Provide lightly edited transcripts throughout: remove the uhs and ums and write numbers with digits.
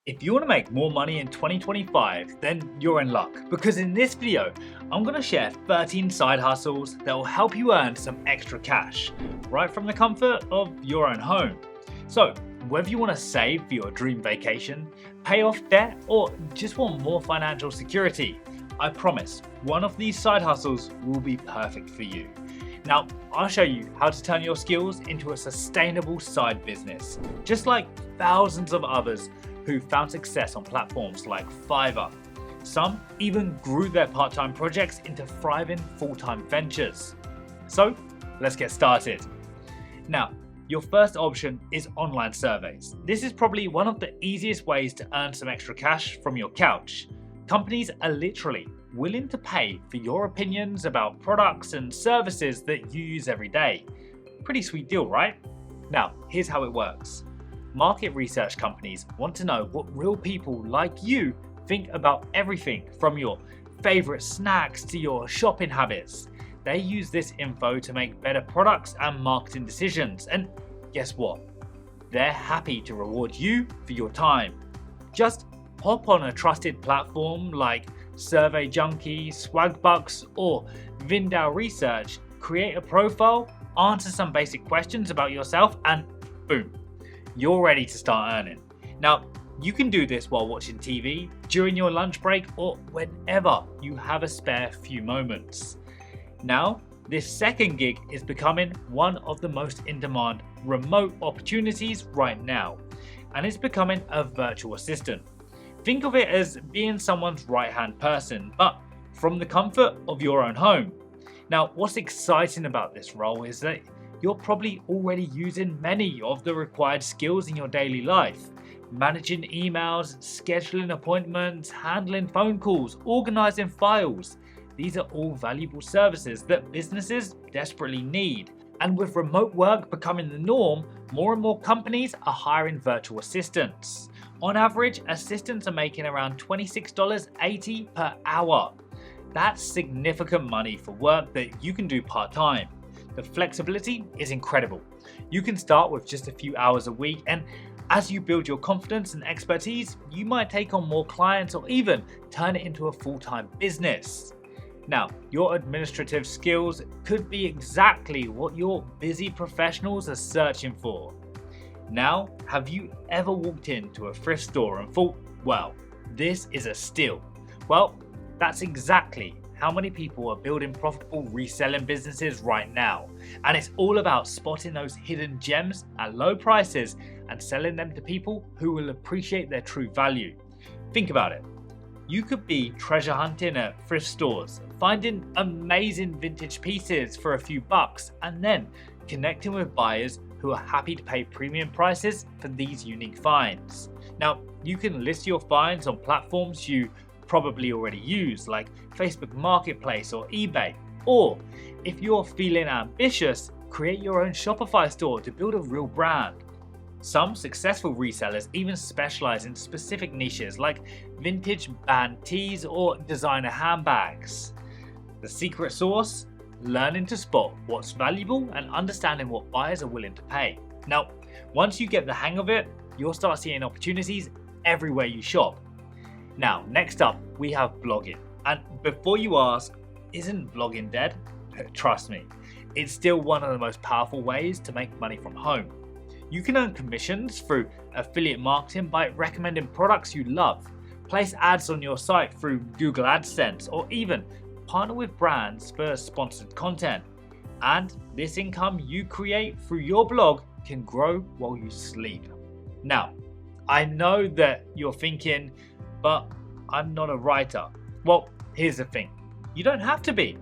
If you want to make more money in 2025, then you're in luck, because in this video, I'm going to share 13 side hustles that will help you earn some extra cash, right from the comfort of your own home. So, whether you want to save for your dream vacation, pay off debt, or just want more financial security, I promise one of these side hustles will be perfect for you. Now, I'll show you how to turn your skills into a sustainable side business, just like thousands of others who found success on platforms like Fiverr. Some even grew their part-time projects into thriving full-time ventures. So, let's get started. Now, your first option is online surveys. This is probably one of the easiest ways to earn some extra cash from your couch. Companies are literally willing to pay for your opinions about products and services that you use every day. Pretty sweet deal, right? Now, here's how it works. Market research companies want to know what real people like you think about everything from your favorite snacks to your shopping habits. They use this info to make better products and marketing decisions. And guess what? They're happy to reward you for your time. Just hop on a trusted platform like Survey Junkie, Swagbucks, or Vindal Research, create a profile, answer some basic questions about yourself, and boom, you're ready to start earning. Now, you can do this while watching TV, during your lunch break, or whenever you have a spare few moments. Now, this second gig is becoming one of the most in-demand remote opportunities right now, and it's becoming a virtual assistant. Think of it as being someone's right-hand person, but from the comfort of your own home. Now, what's exciting about this role is that you're probably already using many of the required skills in your daily life. Managing emails, scheduling appointments, handling phone calls, organizing files. These are all valuable services that businesses desperately need. And with remote work becoming the norm, more and more companies are hiring virtual assistants. On average, assistants are making around $26.80 per hour. That's significant money for work that you can do part-time. The flexibility is incredible. You can start with just a few hours a week, and as you build your confidence and expertise, you might take on more clients or even turn it into a full-time business. Now, your administrative skills could be exactly what your busy professionals are searching for. Now, have you ever walked into a thrift store and thought, well, this is a steal? Well, that's exactly how many people are building profitable reselling businesses right now. And it's all about spotting those hidden gems at low prices and selling them to people who will appreciate their true value. Think about it. You could be treasure hunting at thrift stores, finding amazing vintage pieces for a few bucks, and then connecting with buyers who are happy to pay premium prices for these unique finds. Now, you can list your finds on platforms you probably already use, like Facebook Marketplace or eBay. Or, if you're feeling ambitious, create your own Shopify store to build a real brand. Some successful resellers even specialize in specific niches like vintage band tees or designer handbags. The secret sauce? Learning to spot what's valuable and understanding what buyers are willing to pay. Now, once you get the hang of it, you'll start seeing opportunities everywhere you shop. Now, next up, we have blogging. And before you ask, isn't blogging dead? Trust me, it's still one of the most powerful ways to make money from home. You can earn commissions through affiliate marketing by recommending products you love, place ads on your site through Google AdSense, or even partner with brands for sponsored content. And this income you create through your blog can grow while you sleep. Now, I know that you're thinking, but I'm not a writer. Well, here's the thing. You don't have to be.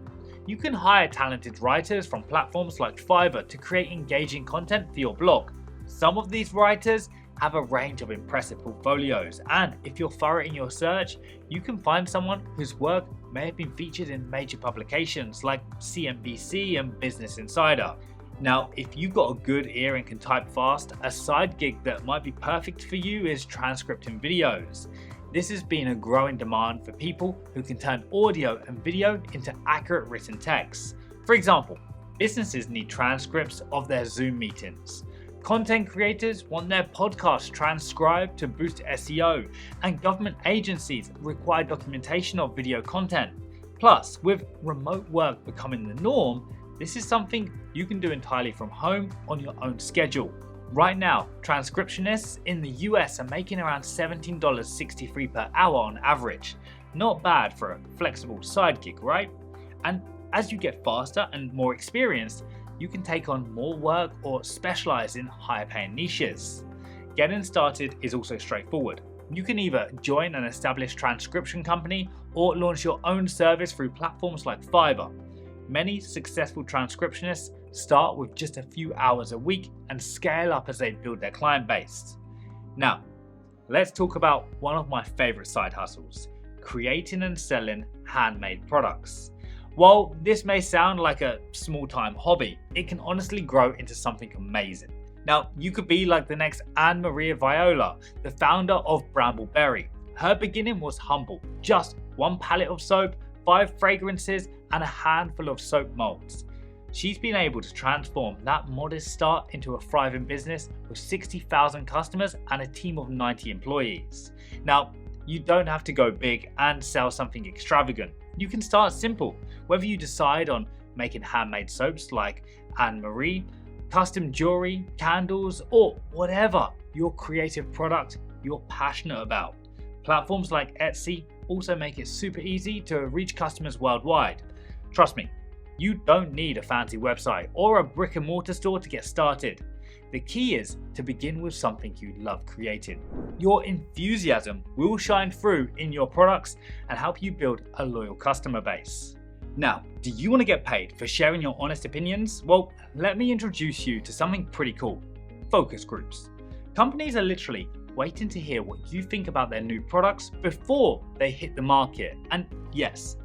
You can hire talented writers from platforms like Fiverr to create engaging content for your blog. Some of these writers have a range of impressive portfolios, and if you're thorough in your search, you can find someone whose work may have been featured in major publications like CNBC and Business Insider. Now, if you've got a good ear and can type fast, a side gig that might be perfect for you is transcripting videos. This has been a growing demand for people who can turn audio and video into accurate written text. For example, businesses need transcripts of their Zoom meetings. Content creators want their podcasts transcribed to boost SEO, and government agencies require documentation of video content. Plus, with remote work becoming the norm, this is something you can do entirely from home on your own schedule. Right now, transcriptionists in the US are making around $17.63 per hour on average. Not bad for a flexible side gig, right? And as you get faster and more experienced, you can take on more work or specialize in higher paying niches. Getting started is also straightforward. You can either join an established transcription company or launch your own service through platforms like Fiverr. Many successful transcriptionists start with just a few hours a week and scale up as they build their client base. Now, let's talk about one of my favorite side hustles, creating and selling handmade products. While this may sound like a small-time hobby, it can honestly grow into something amazing. Now, you could be like the next Anne-Maria Viola, the founder of Brambleberry. Her beginning was humble, just one pallet of soap, 5 fragrances, and a handful of soap molds. She's been able to transform that modest start into a thriving business with 60,000 customers and a team of 90 employees. Now, you don't have to go big and sell something extravagant. You can start simple, whether you decide on making handmade soaps like Anne-Marie, custom jewelry, candles, or whatever your creative product you're passionate about. Platforms like Etsy also make it super easy to reach customers worldwide. Trust me, you don't need a fancy website or a brick and mortar store to get started. The key is to begin with something you love creating. Your enthusiasm will shine through in your products and help you build a loyal customer base. Now, do you want to get paid for sharing your honest opinions? Well, let me introduce you to something pretty cool: focus groups. Companies are literally waiting to hear what you think about their new products before they hit the market. And yes,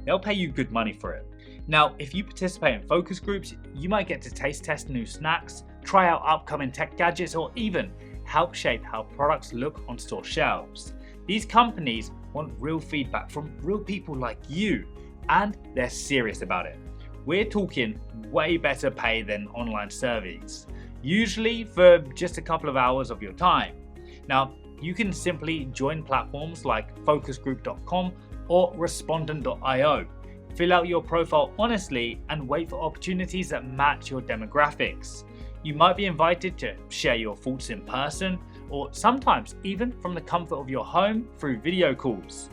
they'll pay you good money for it. Now, if you participate in focus groups, you might get to taste test new snacks, try out upcoming tech gadgets, or even help shape how products look on store shelves. These companies want real feedback from real people like you, and they're serious about it. We're talking way better pay than online surveys, usually for just a couple of hours of your time. Now, you can simply join platforms like focusgroup.com or respondent.io. Fill out your profile honestly and wait for opportunities that match your demographics. You might be invited to share your thoughts in person, or sometimes even from the comfort of your home through video calls.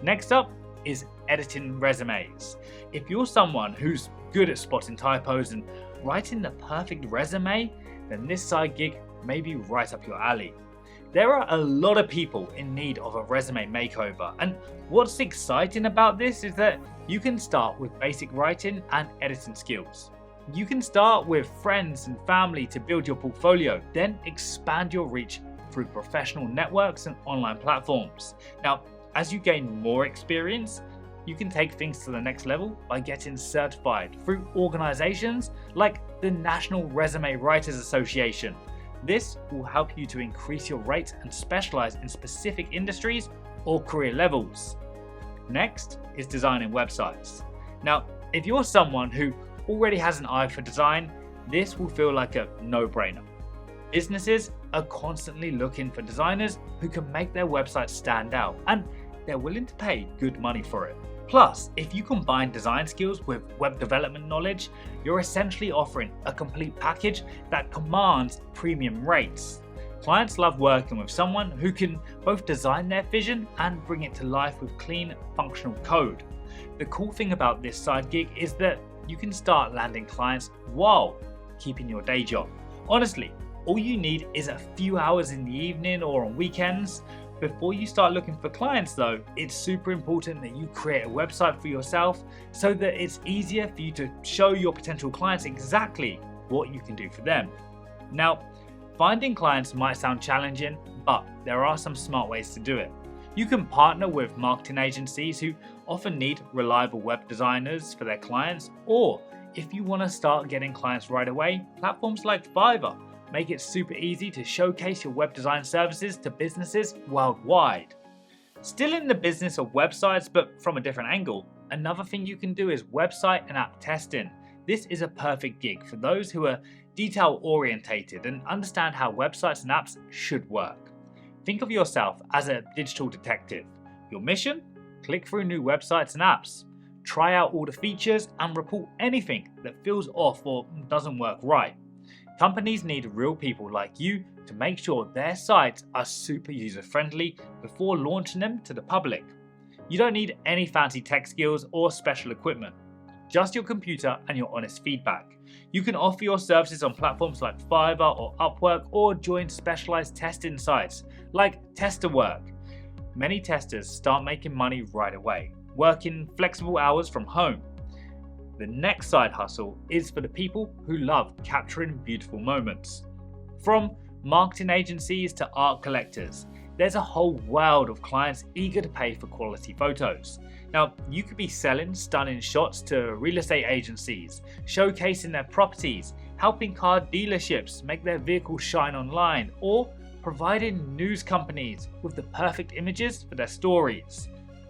Next up is editing resumes. If you're someone who's good at spotting typos and writing the perfect resume, then this side gig may be right up your alley. There are a lot of people in need of a resume makeover, and what's exciting about this is that you can start with basic writing and editing skills. You can start with friends and family to build your portfolio, then expand your reach through professional networks and online platforms. Now, as you gain more experience, you can take things to the next level by getting certified through organizations like the National Resume Writers Association. This will help you to increase your rates and specialize in specific industries or career levels. Next is designing websites. Now, if you're someone who already has an eye for design, this will feel like a no-brainer. Businesses are constantly looking for designers who can make their websites stand out, and they're willing to pay good money for it. Plus, if you combine design skills with web development knowledge, you're essentially offering a complete package that commands premium rates. Clients love working with someone who can both design their vision and bring it to life with clean, functional code. The cool thing about this side gig is that you can start landing clients while keeping your day job. Honestly, all you need is a few hours in the evening or on weekends. Before you start looking for clients though, it's super important that you create a website for yourself so that it's easier for you to show your potential clients exactly what you can do for them. Now, finding clients might sound challenging, but there are some smart ways to do it. You can partner with marketing agencies who often need reliable web designers for their clients, or if you want to start getting clients right away, platforms like Fiverr make it super easy to showcase your web design services to businesses worldwide. Still in the business of websites, but from a different angle, another thing you can do is website and app testing. This is a perfect gig for those who are detail orientated, and understand how websites and apps should work. Think of yourself as a digital detective. Your mission? Click through new websites and apps. Try out all the features and report anything that feels off or doesn't work right. Companies need real people like you to make sure their sites are super user-friendly before launching them to the public. You don't need any fancy tech skills or special equipment, just your computer and your honest feedback. You can offer your services on platforms like Fiverr or Upwork, or join specialized testing sites like Testerwork. Many testers start making money right away, working flexible hours from home. The next side hustle is for the people who love capturing beautiful moments. From marketing agencies to art collectors, there's a whole world of clients eager to pay for quality photos. Now, you could be selling stunning shots to real estate agencies, showcasing their properties, helping car dealerships make their vehicles shine online, or providing news companies with the perfect images for their stories.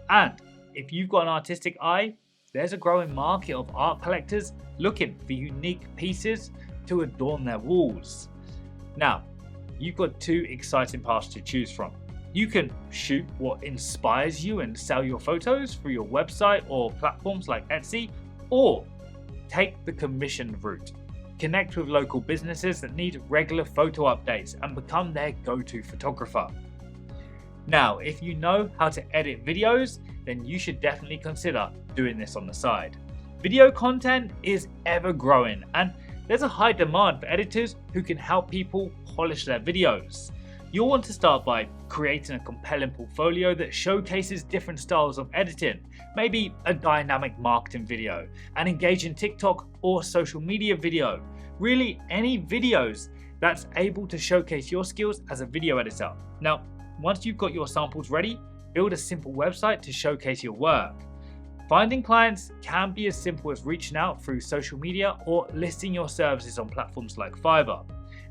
And if you've got an artistic eye, there's a growing market of art collectors looking for unique pieces to adorn their walls. Now, you've got two exciting paths to choose from. You can shoot what inspires you and sell your photos through your website or platforms like Etsy, or take the commission route. Connect with local businesses that need regular photo updates and become their go-to photographer. Now, if you know how to edit videos, then you should definitely consider doing this on the side. Video content is ever growing, and there's a high demand for editors who can help people polish their videos. You'll want to start by creating a compelling portfolio that showcases different styles of editing, maybe a dynamic marketing video, an engaging TikTok or social media video, really any videos that's able to showcase your skills as a video editor. Now, once you've got your samples ready, build a simple website to showcase your work. Finding clients can be as simple as reaching out through social media or listing your services on platforms like Fiverr.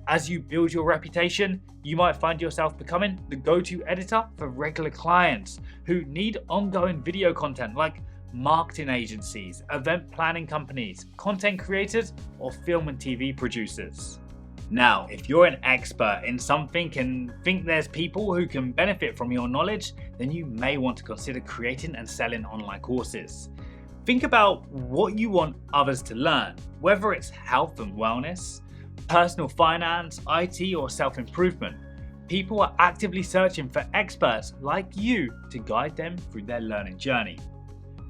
As you build your reputation, you might find yourself becoming the go-to editor for regular clients who need ongoing video content, like marketing agencies, event planning companies, content creators, or film and TV producers. Now, if you're an expert in something and think there's people who can benefit from your knowledge, then you may want to consider creating and selling online courses. Think about what you want others to learn, whether it's health and wellness, personal finance, IT, or self-improvement. People are actively searching for experts like you to guide them through their learning journey.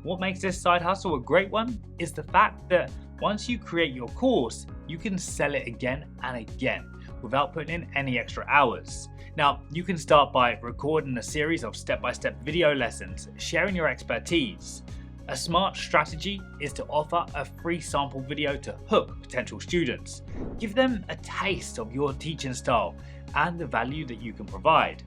What makes this side hustle a great one is the fact that once you create your course, you can sell it again and again without putting in any extra hours. Now, you can start by recording a series of step-by-step video lessons, sharing your expertise. A smart strategy is to offer a free sample video to hook potential students. Give them a taste of your teaching style and the value that you can provide.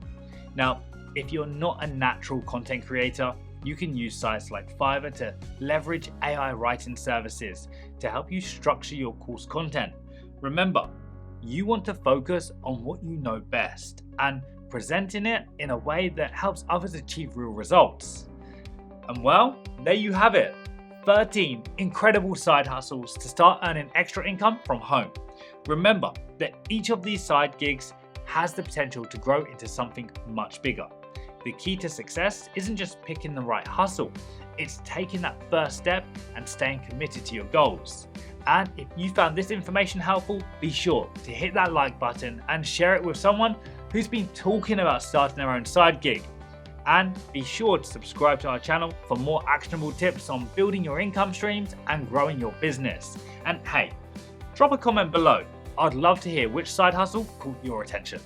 Now, if you're not a natural content creator, you can use sites like Fiverr to leverage AI writing services to help you structure your course content. Remember, you want to focus on what you know best and presenting it in a way that helps others achieve real results. And well, there you have it. 13 incredible side hustles to start earning extra income from home. Remember that each of these side gigs has the potential to grow into something much bigger. The key to success isn't just picking the right hustle, it's taking that first step and staying committed to your goals. And if you found this information helpful, be sure to hit that like button and share it with someone who's been talking about starting their own side gig. And be sure to subscribe to our channel for more actionable tips on building your income streams and growing your business. And hey, drop a comment below. I'd love to hear which side hustle caught your attention.